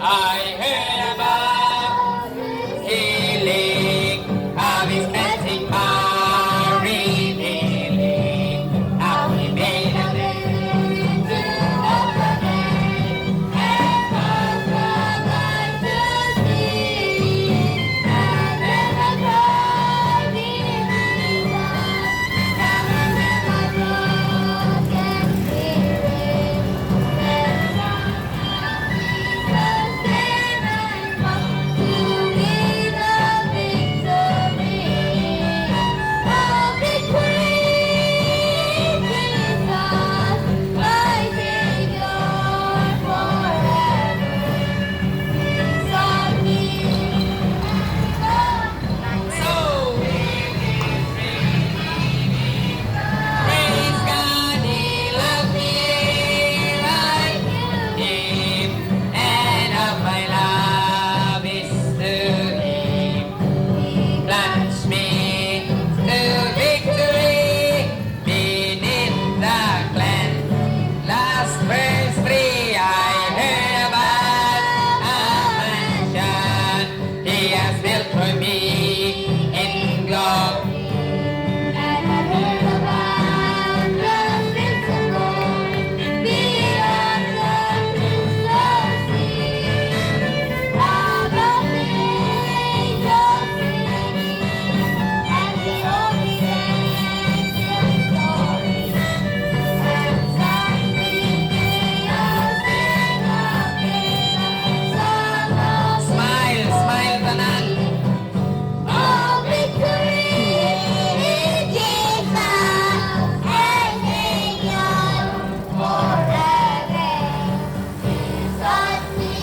I heard about healing of his blessing power revealing. How he made a living to the day and caused the blind to see. And then I cried in Jesus, never in my broken spirit. And somehow Jesus came and fought to be the victory. Oh, victory, Jesus, my Savior forever. Saw me. So, praise God, He loved me like Him, and of my love is to Him. Plunge me to victory beneath the cleansed last verse 3. I heard about a mansion He has built for me in glory. And I heard about the streets of gold beyond the crystal sea. About the angels singing and the obedient story. And someday I'll sing again a song of smile, smile tanan. Oh, victory in Jesus, and Savior forever. Jesus me,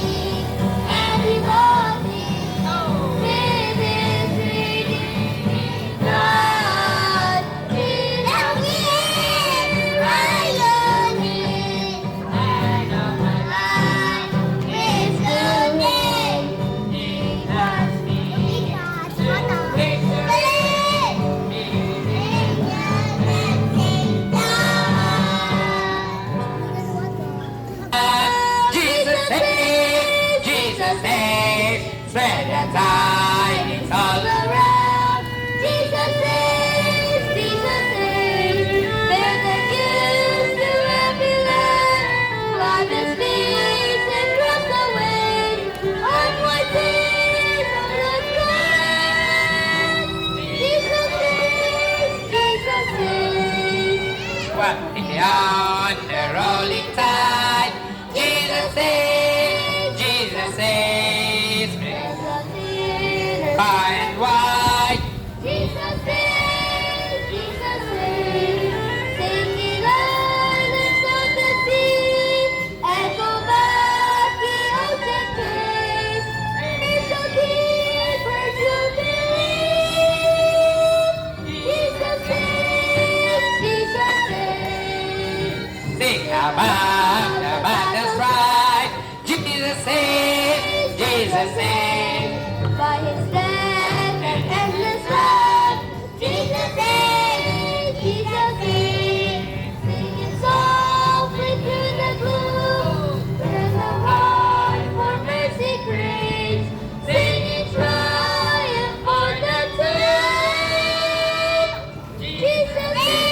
and He bought me with His redeeming blood. Now He is my only and of my life is to Him. Jesus me to victory. Jesus saves, Jesus saves, spread the tidings all around. Jesus saves, bear the gifts to every land. Wipe His feet and cross the way on white days on the ground. Jesus saves, what beyond the rolling tide. Jesus saves, Jesus saves, far and wide. Jesus saves, singing islands of the sea, echo back the ocean waves, it's a key for jubilee. Jesus saves, sing about the battle's right. Jesus saves, Jesus saves, by His death and endless love. Jesus saves, singing softly through the gloom, where the heart for mercy craves, singing triumph for the tomb. Jesus saves,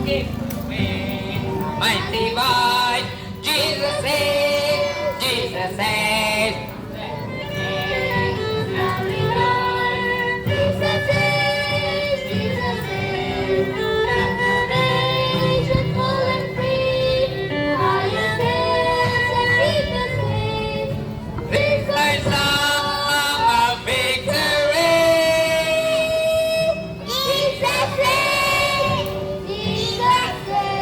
give away mighty voice. Jesus saves, Jesus saves. Jesus saves, and the nation full and free, higher heads and deepest waves. This our song of victory. Jesus saves, Jesus saves.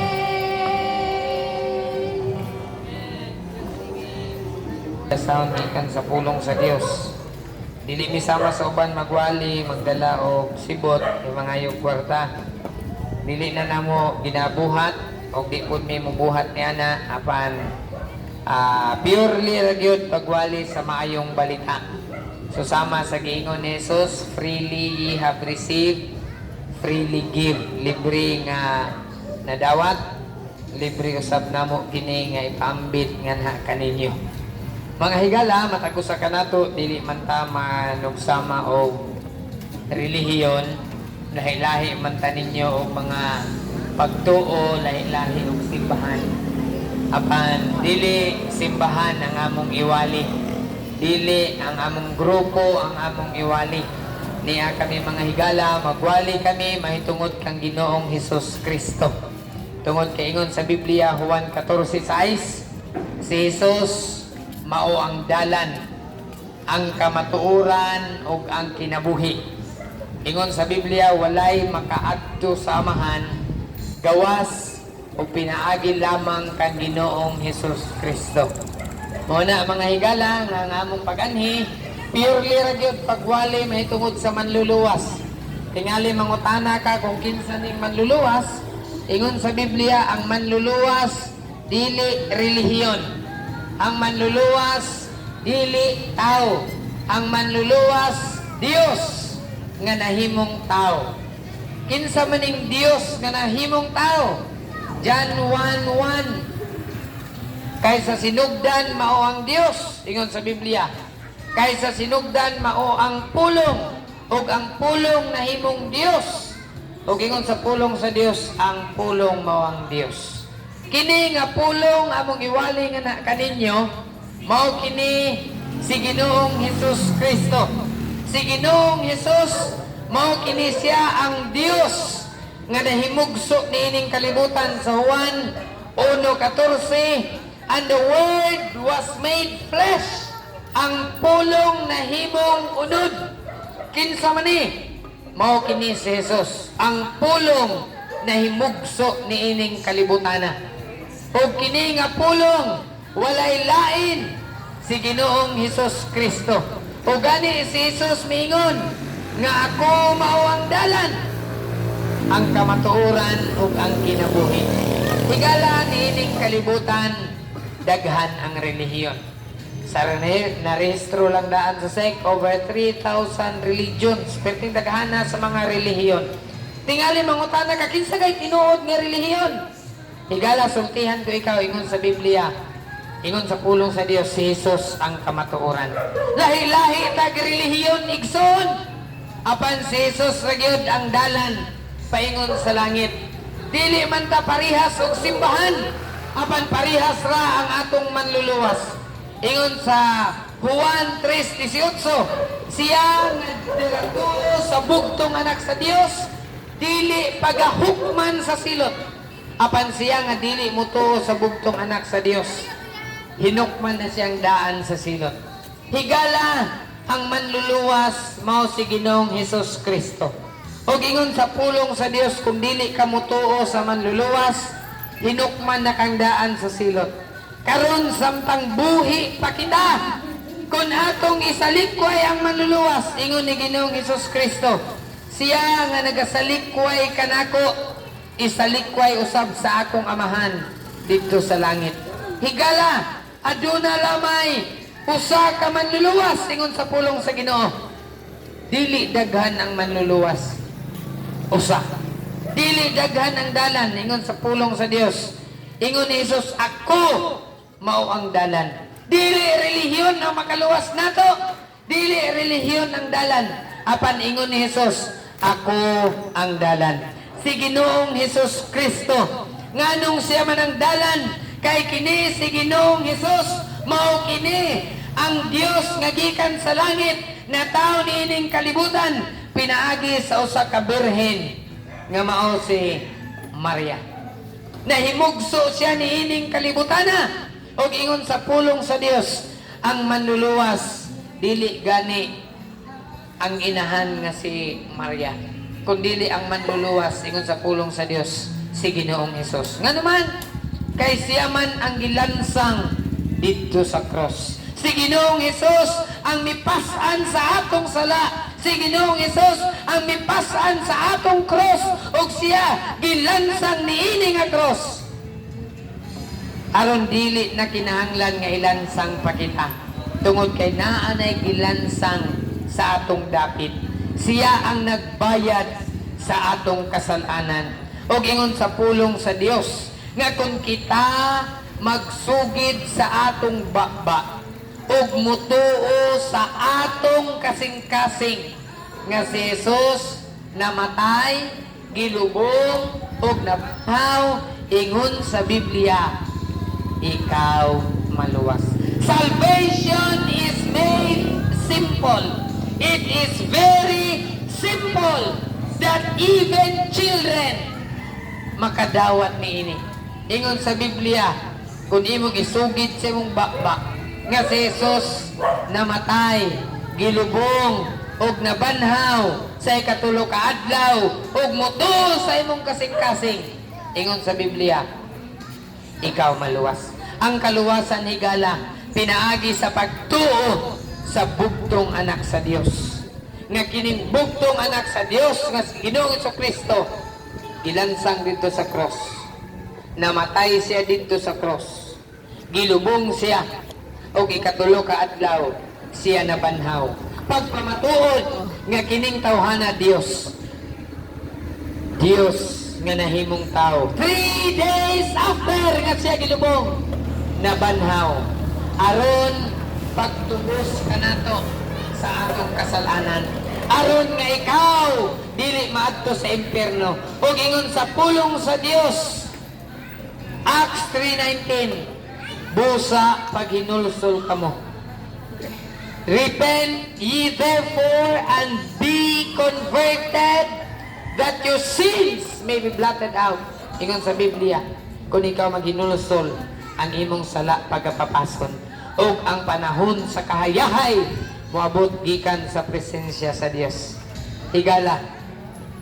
Sound ikan sa pulong sa Dios. Dili misama sa uban magwali, magdala og sibot yung mga yung kwarta. Dili na namo ginabuhat o di pud mi mubuhat ni ana apan purely ra gyud pagwali sa maayong balita. So sama sa giingon ni Jesus, freely ye have received, freely give. Libre nga nadawat, libre usab namo kini nga ipaambit nga na kaninyo. Mga higala, matagusa ka nato, dili man ta manugsama o relihiyon, lahi-lahi man ta ninyo o mga pagtuo, lahi-lahi o simbahan. Apan, dili simbahan ang among iwali. Dili ang among grupo ang among iwali. Niya kami mga higala, magwali kami, mahitungod kang Ginoong Hesus Kristo. Tungod kay ingon sa Biblia, Juan 14:6, si Jesus mao ang dalan, ang kamatuoran ug ang kinabuhi. Ingon sa Biblia, walay makaadto sa amahan gawas o pinaagi lamang kang Ginoong Hesus Kristo. Muna mga higala nga ang among pag-anhi, purely ra gyud pagwali mahitungod sa manluluwas. Tingali mangutana ka kung kinsa ning manluluwas. Ingon sa Biblia, ang manluluwas dili relihiyon. Ang manluluwas dili tao. Ang manluluwas Dios nga nahimong tao. Kinsa man ning Dios nga nahimong tao? John 1:1. Kaysa sinugdan mao ang Dios, ingon sa Biblia. Kaysa sinugdan mao ang pulong, ug ang pulong nahimong Dios. Ug ingon sa pulong sa Dios, ang pulong mao ang Dios. Kini nga pulong among iwali nga na kaninyo, mao kini si Ginoong Hesus Kristo. Si Ginoong Hesus mao kini siya ang Dios nga nahimugso niining kalibutan sa Juan 1:14. And the Word was made flesh. Ang pulong nahimong unod. Kinsa man ni? Mao kini si Jesus. Ang pulong nahimugso niining kalibutana. O kini nga pulong walay lain si Ginoong Hesus Kristo. O gani si Jesus miingon nga ako mao ang dalan, ang kamatuoran ug ang kinabuhi. Higala niining kalibutan daghan ang relihiyon. Sa narehistro lang daan sa SEC, over 3,000 religions. Perting daghan na sa mga relihiyon. Tingali mangutana ka, kinsa kay tinuod nga relihiyon? Higala, sultihan ko ikaw, ingon sa Biblia, ingon sa pulong sa Dios, si Jesus ang kamatuoran. Lahi-lahi tag relihiyon igsoon. Apan si Jesus ragyod ang dalan, paingon sa langit. Dili man ta parihas og simbahan, apan parihas ra ang atong manluluwas. Ingon sa Juan 3:18, siya nagdatuo sa bugtong anak sa Dios, dili pagahukman sa silot. Apan siya nga dili mutuo sa bugtong anak sa Dios, hinukman na siyang daan sa silot. Higala, ang manluluwas mao si Ginoong Hesus Kristo. O ingon sa pulong sa Dios, kung dili ka mutuo sa manluluwas, hinukman na kang daan sa silot. Karon samtang buhi pa kita, kung atong isalikway ang manluluwas, ingon ni Ginoong Hesus Kristo, siya nga nagasalikway kanako, isalikway usab sa akong amahan dito sa langit. Higala, aduna lamay usa ka manluluwas, ingon sa pulong sa Ginoo. Dili daghan ang manluluwas, usa. Dili daghan ang dalan, ingon sa pulong sa Dios. Ingon ni Jesus, ako mao ang dalan. Dili relihiyon ang makaluwas nato. Dili relihiyon ang dalan. Apan ingon ni Jesus, ako ang dalan. Si Ginoong Hesus Kristo. Nganong siya man ang dalan, kay kini si Ginoong Hesus, mao kini ang Dios nga gikan sa langit, na tao niining kalibutan, pinaagi sa usa ka birhen nga mao si Maria. Nahimugso siya niining kalibutana. O ingon sa pulong sa Dios, ang manluluwas dili gani ang inahan nga si Maria, kun dili ang manluluwas, ingon sa pulong sa Dios, si Ginoong Hesus. Nga naman, kay siya man ang gilansang dito sa cross. Si Ginoong Hesus ang mipasan sa atong sala. Si Ginoong Hesus ang mipasan sa atong cross, ug siya gilansang niini nga cross. Aron dili na kinahanglan nga ilansang pa kita, tungod kay naa nay gilansang sa atong dapit. Siya ang nagbayad sa atong kasalanan. Og ingon sa pulong sa Dios, nga kung kita magsugid sa atong baba ug mutuo sa atong kasing-kasing nga si Jesus namatay, gilubong ug napaw, ingon sa Biblia, ikaw maluwas. Salvation is made simple. It is very simple that even children makadawat niini. Ingon sa Biblia, kung imong isugid sa imong baba nga si Jesus namatay, gilubong ug nabanhaw sa ikatulo ka adlaw ug mutuo sa imong kasing-kasing. Ingon sa Biblia, ikaw maluwas. Ang kaluwasan higala pinaagi sa pagtuo sa bugtong anak sa Dios. Nga kining bugtong anak sa Dios nga si Ginoong Jesucristo gilansang dito sa cross. Namatay siya dito sa cross. Gilubong siya o ikatulo ka adlaw siya nabanhaw. Pagpamatuod nga kining tawhana Dios nga nahimong tao. 3 days after nga siya gilubong nabanhaw aron pagtubos kanato sa atong kasalanan, aron nga ikaw dili maadto sa impierno. Ug ingon sa pulong sa Dios, Acts 3:19, busa paghinulsol kamo. Repent ye therefore and be converted that your sins may be blotted out. Ingon sa Biblia, kung ikaw maghinulsol, ang imong sala pagapapason o ang panahon sa kahayahay moabot gikan sa presensya sa Dios. Higala,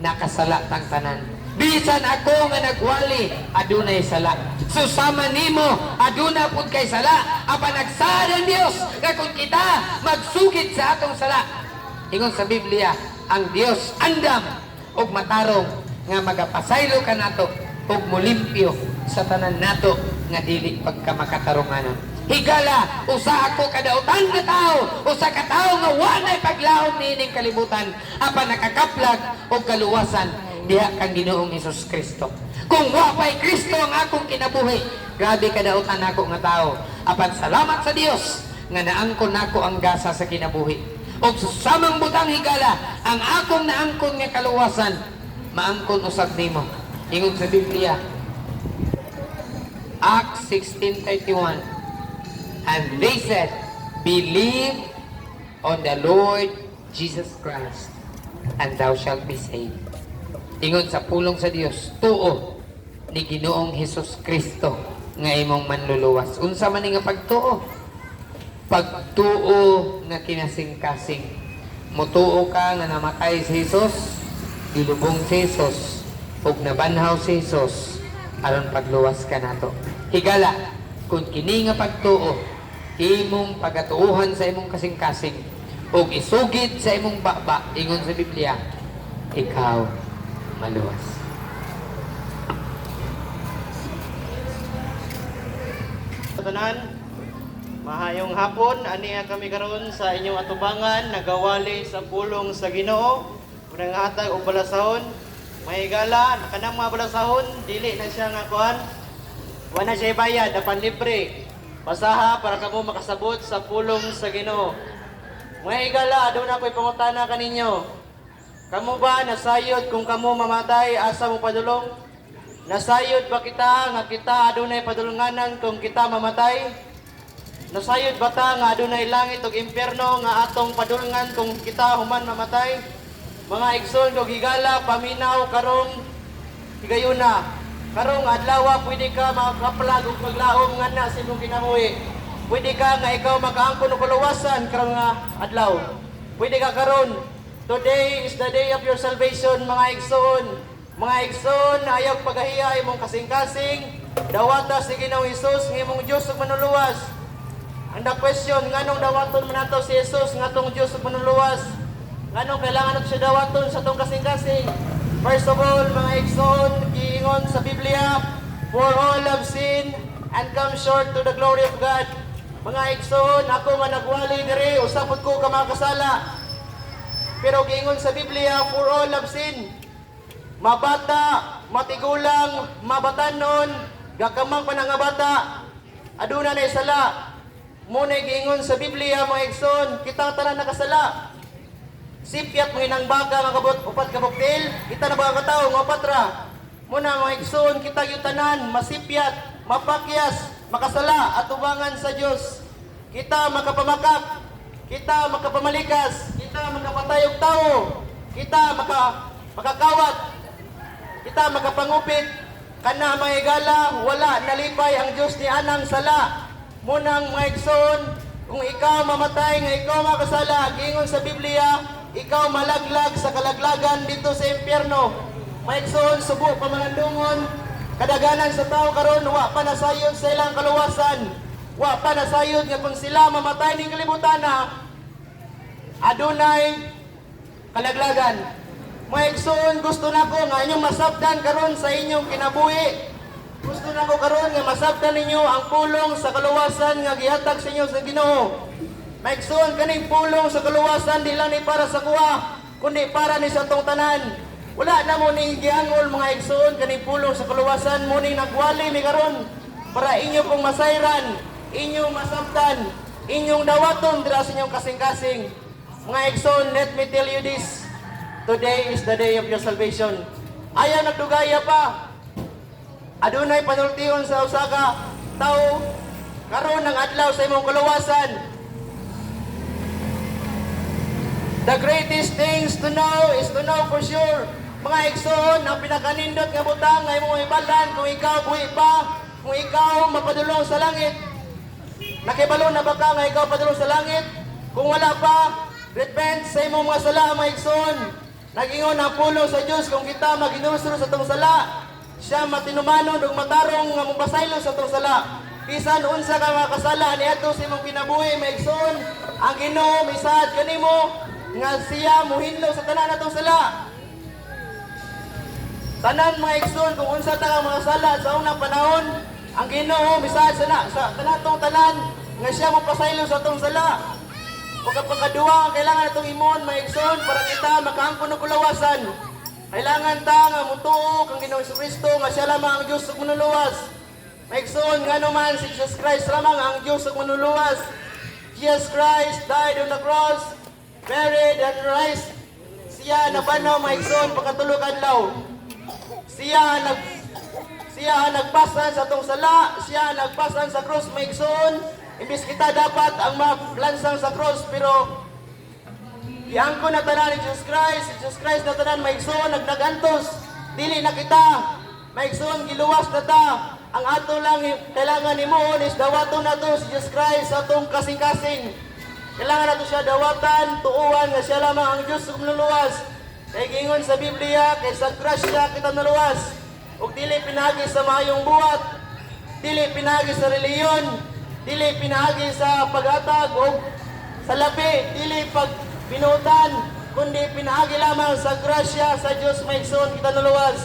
nakasala tang tanan. Bisan ako nga nagwali, adunay sala. Susama nimo, aduna pud kay sala. Apan nagsad ang Dios nga kung kita magsugid sa atong sala. Ingon sa Biblia, ang Dios andam og matarong nga magapasaylo ka nato ug molimpyo sa tanan nato nga dili pagkamakatarunganon. Higala, usa ako kadautan nga tao, usa ka tao nga walay paglaom niining kalibutan, apan nakakaplag og kaluwasan diha kang Ginoong Hesus Kristo. Kung wa pay Kristo ang akong kinabuhi, grabe kadautan ako nga tao. Apan salamat sa Dios nga naangkon nako ang gasa sa kinabuhi. Og susamang butang higala, ang akong naangkon nga kaluwasan, maangkon usab nimo. Ingon sa Biblia, Acts 16:31. And they said, believe on the Lord Jesus Christ, and thou shalt be saved. Ingon sa pulong sa Dios, tuo ni Ginoong Hesus Kristo nga imong manluluwas. Unsa man nga pagtuo? Pagtuo nga kinasing-kasing. Mutuo ka nga namatay si Jesus, gilubong si Jesus, ug nabanhaw si Jesus, aron pagluwas ka nato. Higala, kung kini nga pagtuo, imong pagatuuhan sa imong kasing-kasing ug isugid sa imong baba, ingon sa Biblia, ikaw maluwas. Tanan, mahayong hapon, aniya kami karon sa inyong atubangan, nagawali sa pulong sa Ginoo, unang hatag og balasahon. Mahigala, kanang mga balasahon, dili na siya nga kuan, wala siya bayad, dapat libre. Basaha para kamo makasabot sa pulong sa Ginoo. Mga higala, aduna ko'y pangutana kaninyo. Kamo ba nasayod kung kamo mamatay, asa mo padulong? Nasayod ba kita nga kita adunay padulunganan kung kita mamatay? Nasayod ba ta nga adunay langit ug impierno nga atong padulungan kung kita human mamatay? Mga igsoon ug higala, paminaw karong higayuna. Karong adlaw pwede ka makaplag og paglaom nga na sa imong kinabuhi. Pwede ka nga ikaw makaangkon og kaluwasan karong adlaw. Pwede ka karon. Today is the day of your salvation, mga igsoon. Mga igsoon, ayaw pagahiya imong kasing-kasing. Dawata si Ginoong Hesus ng imong Dios ug manuluwas. Ang question, nganong dawaton man nato si Hesus ngatong Dios ug manuluwas? Nganong kailangan nato siya dawaton sa tong kasing-kasing? First of all, mga igsoon, giingon sa Biblia, for all have sinned and come short to the glory of God. Mga igsoon, ako nga nagwali diri, usapot ko ka makasala. Pero giingon sa Biblia, for all have sinned. Mabata, matigulang, mabatanon, gakamang pa na nga bata, aduna na sala. Muna giingon sa Biblia mga igsoon, kitang tanan nakasala. Sipyat mo inang baka nga kabot upat ka buktil, kita na ba ang katao nga upat ra. Muna mga igsoon, kita yung tanan, masipyat, mapakyas, makasala at ubangan sa Dios. Kita makapamakak, kita makapamalikas, kita makapatayog tao, kita makakawat, kita makapangupit, kana mahigala, wala nalipay ang Diyos ni anang sala. Munang mga igsoon, kung ikaw mamatay nga ikaw makasala, gingon sa Biblia, ikaw malaglag sa kalaglagan dito sa impyerno. Mga igsoon, subo pamanandungon, kadaganan sa tao karon wa pa nasayod sa ilang kaluwasan. Wa pa nasayod nga kung sila mamatay ning kalibutan na adunay kalaglagan. Mga igsoon, gusto nako nga inyong masabdan karon sa inyong kinabuhi. Gusto nako karon nga masabdan ninyo ang pulong sa kaluwasan nga gihatag sa inyo sa Ginoo. Mga igsoon, kaning pulong sa kaluwasan di lang ni para sa kuha, kundi para ni sa atong tanan. Wala na mo ning giangol mga igsoon, kaning pulong sa kaluwasan mo ning nagwali mi karon para inyo pong masayran, inyong masabtan, inyong dawaton dira sa inyong kasing-kasing. Mga igsoon, let me tell you this. Today is the day of your salvation. Ayaw nagdugaya pa. Adunay panultihon sa usa ka tawo karon ng adlaw sa imong kaluwasan. The greatest things to know is to know for sure. Mga igsoon, ang pinakanindot nga butang nga imong ibalan kung ikaw buhi pa, kung ikaw mapadulong sa langit. Nakibalo na ba ka nga ikaw padulong sa langit? Kung wala pa, repent sa imong mga sala, mga igsoon. Nag-ingon ang pulong sa Diyos kung kita maginusro sa itong sala. Siya matinumanon ug matarong nga mapasaylo sa itong sala. Bisan unsa ka makasala niadto sa imong kinabuhi, mga igsoon, ang Ginoo misad kanimo nga siya muhinlo sa tanan natong sala. Tanan mga igsoon, kung unsa ta ka makasala sa unang panahon, ang Ginoo misad sa tanatong tanan nga siya mapasaylo sa itong sala. Pagkaduwa ang kailangan itong imon, mga igsoon, para kita makaangkon og kulawasan. Kailangan ta nga mutuo kang Ginoong Kristo nga siya lamang ang Dios ug manuluwas. Mga igsoon, ngano man si Jesus Christ lamang ang Dios ug manuluwas. Jesus Christ died on the cross, buried and rise. Siya nabanaw, mga igsoon, pagkatulog adlaw. Siya nagpasan sa atong sala, siya nagpasan sa cross, mga igsoon. Imbis kita dapat ang maglansang sa cross, pero iangko na tanan ni Jesus Christ na tanan, mga igsoon, nagnagantos. Dili na kita, mga igsoon, giluwas na ta. Ang ato lang kailangan nimuon is dawaton na to si Jesus Christ sa atong kasing-kasing. Kailangan nato siya dawatan, tuuan nga siya lamang ang Diyos ug nuluwas. Kay gingon sa Biblia, kay sa grasya kita naluwas. Ug dili pinagi sa maayong buhat, dili pinagi sa reliyon, dili pinagi sa paghatag o sa labi, dili pagbinutan, kundi pinagi lamang sa grasya sa Diyos, mga igsoon, kita naluwas.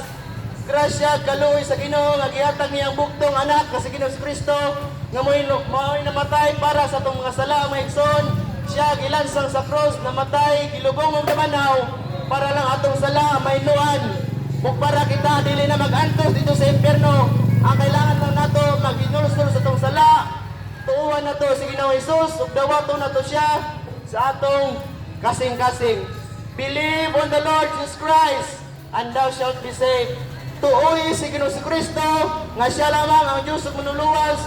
Grasya, kaluoy sa Ginoo nga gihatag niyang buktong anak kasi Ginoong Kristo nga mo'y namatay para sa itong mga sala, mga igsoon. Siya gilansang sa cross, namatay, gilubong ng damanaw para lang atong sala mainuan. Ug para kita dili na mag-antos dito sa impyerno. Ang kailangan lang nato maginulsol sa itong sala. Tuuan na to si Ginoong Hesus ug dawaton na to siya sa atong kasing-kasing. Believe on the Lord Jesus Christ and thou shalt be saved. Tuoy si Ginoong Kristo nga siya lamang ang Diyos ug manuluwas.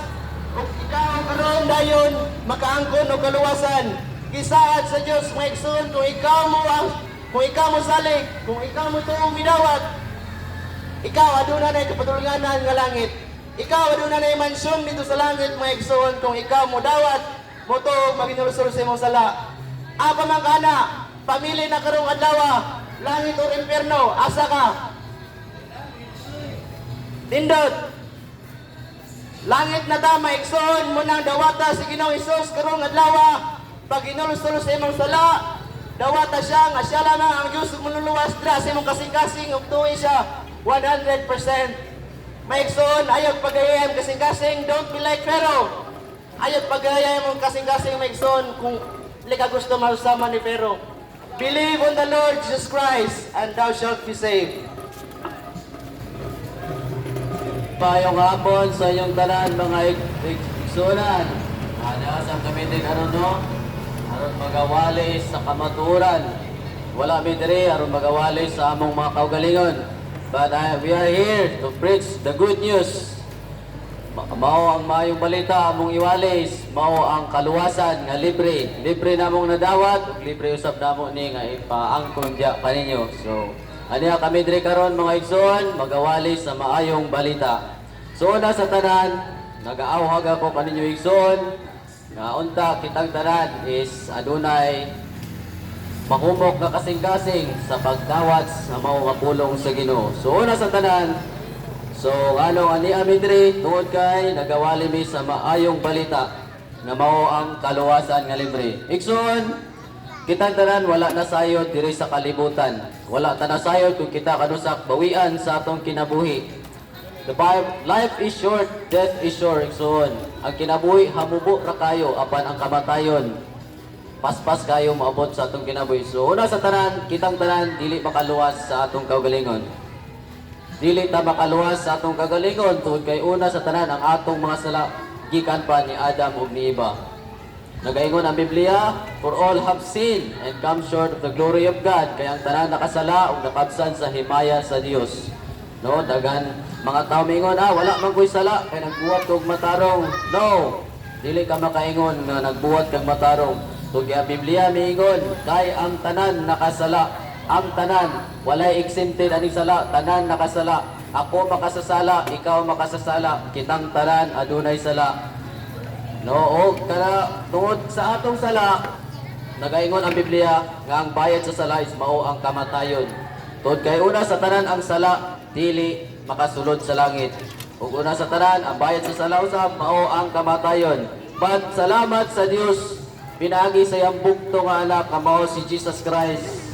Ug ikaw karon dayon makaangkon og kaluwasan. Gisaad sa Dios, mga igsoon, kung ikaw mo salig, kung ikaw mo tuong midawat, ikaw aduna na kapadulunganan nga langit. Ikaw aduna na mansyon dito sa langit, mga igsoon, kung ikaw mo dawat, mo tuong maginulsol sa imong sala. Apa man kana, pamili na karong adlaw, langit o impyerno, asa ka? Tindot. Langit na ta, maigsoon mo nang dawata si Ginoong Hesus karong adlaw. Pag ginulsol sa imong sala, dawata siya nga siya lamang ang Diyos ug manluluwas dira sa imong kasing-kasing ug tuoy siya 100%. Maigsoon, ayog pagayayam kasing-kasing, don't be like Pharaoh. Ayog pagayayam mong kasing-kasing, maigsoon, kung hindi ka gusto mahusama ni Pharaoh. Believe on the Lord Jesus Christ and thou shalt be saved. maayong hapon sa inyong tanan mga igsunan. Sa kami din aron no, aron magawali sa kamaturan. Wala mi diri aron magawali sa among mga kaugalingon. But we are here to preach the good news. Mao ang maayong balita among iwalis, mao ang kaluwasan nga libre. Libre namong nadawat, ug libre usab namo ni nga ipaangkon diya kaninyo. So, aniya kami diri karon mga igsoon, magawali sa maayong balita. So una sa tanan, nagaawhag ako kaninyo igsoon, nga unta kitang tanan is adunay mahumok na kasing-kasing sa pagdawat sa mao nga pulong sa Ginoo. So una sa tanan, so, ani amidri, tuod kay nagawali mi sa maayong balita nga mao ang kaluwasan nga libre. Ikson, kitang tanan wala na sayod diri sa kalibutan. Wala ta na sayod kung kita kanusak bawian sa atong kinabuhi. The life is short, death is sure. Ikson, ang kinabuhi hamubo ra kayo apan ang kamatayon paspas kayo maabot sa atong kinabuhi. So, una sa tanan, kitang tanan dili makaluwas sa atong kaugalingon. Dili ta makaluwas sa atong kagalingon tungod kay una sa tanan ang atong mga sala gikan pa ni Adam ug ni Eva. Nagaingon ang Biblia, for all have sinned and come short of the glory of God. Kay ang tanan nakasala ug nakabsan sa himaya sa Dios. No, dagan mga tawo mingon, wala man ko'y sala kay nagbuhat kog matarong. No, dili ka makaingon nga nagbuhat kag matarong. Tungod kay ang Biblia miingon, kay ang tanan nakasala. Ang tanan, walay exempted aning sala, tanan nakasala. Ako makasasala, ikaw makasasala, kitang tanan adunay sala. No, kana tungod sa atong sala, nagaingon ang Biblia nga ang bayad sa sala is mao ang kamatayon. Tungod kay una sa tanan ang sala dili makasulod sa langit. Ug una sa tanan ang bayad sa sala usab mao ang kamatayon. But salamat sa Dios, pinagi sa iyang bugto nga anak nga mao si Jesus Christ.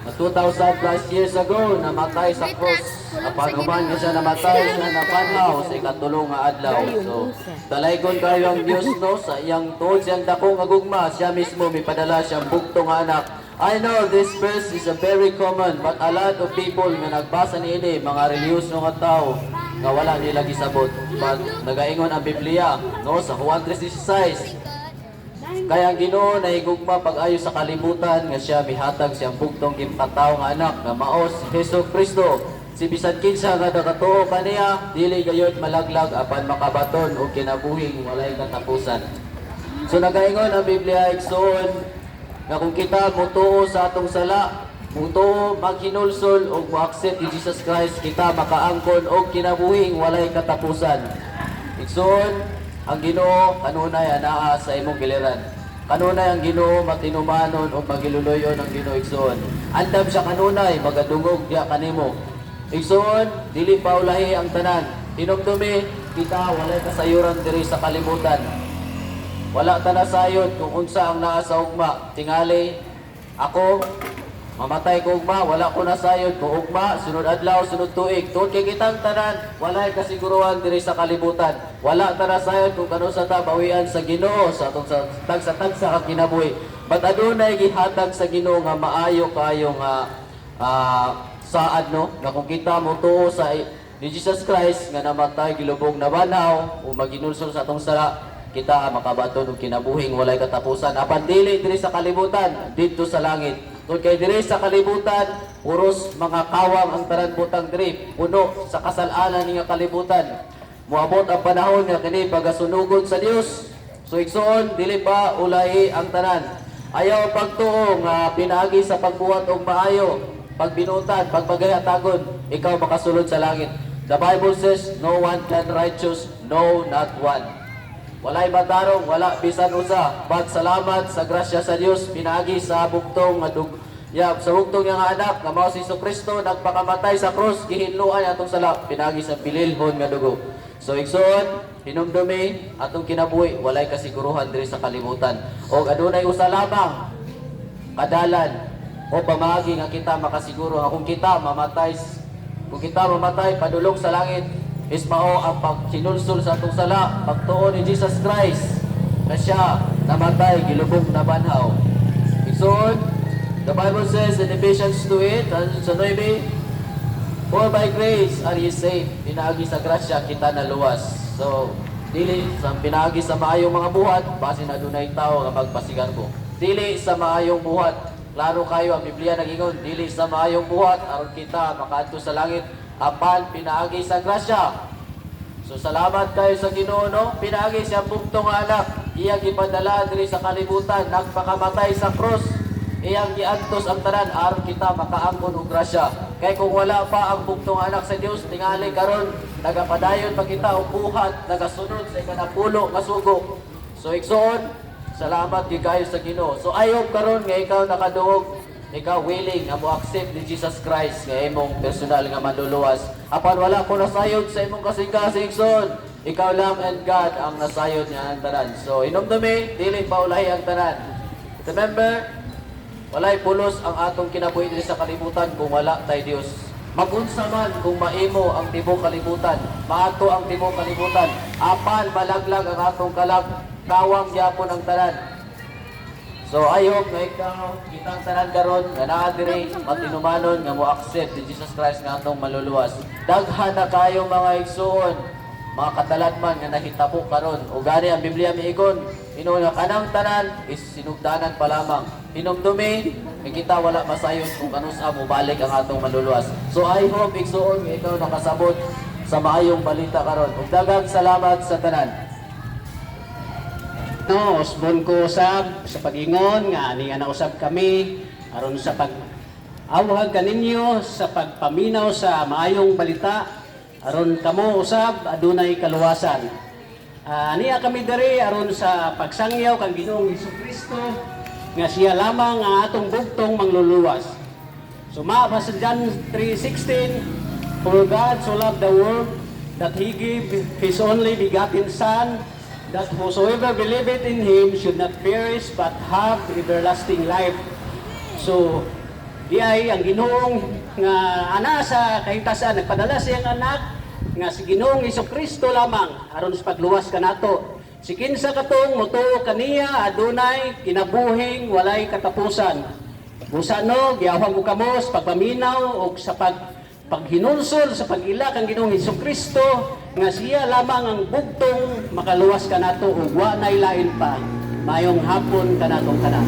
2,000 plus years ago, namatay sa cross. Apan human nga siya namatay, siya napanhaw sa ikatulong nga adlaw. So, dalaygon kayo ang Diyos no, sa iyang tuod siyang dakong agugma, siya mismo may padala siyang bugto nga anak. I know this verse is a very common, but a lot of people nga nagbasa niini, mga reliyoso nga tao, nga wala nila gisabot. But nagaingon ang Biblia, no, sa Juan 3:16, kaya ang Ginoo nahigugma pag-ayo sa kalibutan nga siya mihatag siyang bugtong gimpataw nga anak nga mao si Jesucristo. Si bisan kinsa nga nakatuo kaniya dili gayud malaglag apan makabaton og kinabuhing walay katapusan. So nagaingon ang Biblia igsoon nga kung kita mutuo sa atong sala, mutuo maghinulsol og mo-accept ni Jesus Christ, kita makaangkon og kinabuhing walay katapusan. Igsoon ang Ginoo kanunay anaa sa imong giliran. Kanunay ang Ginoo matinumanon o magiluluyon ang Ginoo igsoon. Andam siya kanunay magadungog diya kanimo. Igsoon dili paulahi ang tanan. Tinumdumi kita walay kasayuran diri sa kalibutan. Wala ta na sayod kung unsa ang naa sa ugma. Tingali ako mamatay ko ugma, wala ko na sayod ko ugma, sunod adlaw, sunod tuig. Tungod kay kitang tanan, walay kasiguruhan diri sa kalibutan. Wala ta na sayod kung kano sa ta bawian sa Ginoo sa atong tagsa-tagsa ka kinabuhi. But adunay gihatag sa Ginoo nga maayo kayo nga saad no, nga kung kita motuo sa ni Jesus Christ nga namatay gilubong na banaw o maginulsol sa atong sala, kita makabaton og kinabuhing walay katapusan. Apan dili diri sa kalibutan, didto sa langit. Tungod kay diri sa kalibutan, puros mga kawang ang tanan butang diri, puno sa kasalanan nga kalibutan. Moabot ang panahon nga kini pagasunugon sa Dios. So igsoon dili pa ulahi ang tanan. Ayaw pagtuo nga pinaagi sa pagbuhat og maayo, pagbinutan, pagpagayatagon, ikaw makasulod sa langit. The Bible says, no one can righteous, no, not one. Walay matarong, wala bisan usa. But salamat sa grasya sa Dios pinaagi sa bugtong nga sa bugtong nga anak nga mao si Jesucristo nagpakamatay sa cross gihinluan atong sala pinaagi sa pililhon nga dugo. So igsoon hinumdumi atong kinabuhi walay kasiguruhan diri sa kalibutan. Og adunay usa lamang kadalan o pamaagi nga kita makasiguro nga kung kita mamatay padulong sa langit is mao ang pagkinulsol sa atong sala, pagtuo ni Jesus Christ na siya namatay gilubog na banhaw. Igsoon, the Bible says in Ephesians 2:8 sa 9, For by grace are ye saved, pinaagi sa grasya kita naluwas. So, dili sa pinaagi sa maayong mga buhat, base na dunay tao nga magpasigan ko. Dili sa maayong buhat, klaro kayo ang Biblia nagingon, dili sa maayong buhat aron kita makaadto sa langit, apan pinaagi sa grasya. So salamat kayo sa Ginoo, no? Pinaagi siya bugtong nga anak, iyang ipadala diri sa kalibutan, nagpakamatay sa cross. Iyang giantos ang tanan aron kita makaangkon og grasya. Kay kung wala pa ang bugtong anak sa Dios, tingali karon nagapadayon pa kita og buhat, nagasunod sa ikanapulo nga sugo. So igsoon, salamat gyud kayo sa Ginoo. So I hope karon nga ikaw nakaduog, ikaw willing nga mo-accept ni Jesus Christ nga imong personal nga manluluwas. Apan wala ko nasayod sa imong kasing-kasing igsoon. Ikaw lang and God ang nasayod niya ang tanan. So inomdumi, dili paulahi ang tanan. Remember, walay pulos ang atong kinabuhi diri sa kalibutan kung wala tay Dios. Magunsa man kung maimo ang tibok kalibutan, maato ang tibok kalibutan, apan malaglag ang atong kalag, kawang gyapon ang tanan. So I hope nga ikaw, kitang tanan karon nga naa diri matinumanon nga mo accept ni Jesus Christ nga atong maluluwas. Daghan na kayo mga igsoon, mga kataladman nga nahitabo karon. Ug gani ang Biblia miingon, inuon nga kanang tanan is sinugdanan pa lamang. Hinumdumi, kita wala masayon kung kanus mo balik ang atong maluluwas. So I hope igsoon nga ikaw nakasabot sa maayong balita karon. Ug daghang salamat sa tanan. No, usbon ko usab sa pagingon nga niya na usab kami aron sa pag-awhag kaninyo sa pagpaminaw sa maayong balita aron kamo usab adunay kaluwasan. Niya kami diri aron sa pagsangyaw kang Ginoong Hesukristo nga siya lamang ang atong bugtong mangluluwas. So sa John 3:16, for God so loved the world that He gave His only begotten Son, that whosoever believeth in Him should not perish but have everlasting life. So, diay ang Ginoong nga ana sa kahitasan nagpadala siyang anak nga si Ginoong Hesukristo lamang aron sa pagluwas kanato. Si kinsa katong motuo kaniya adunay kinabuhing walay katapusan. Busa no giawhag ko kamo sa pagpaminaw o sa paghinulsol sa pag-ila kang Ginoong Hesukristo nga siya lamang ang bugtong makaluwas kanato ug wa nay lain pa. Mayong hapon kanatong tanan.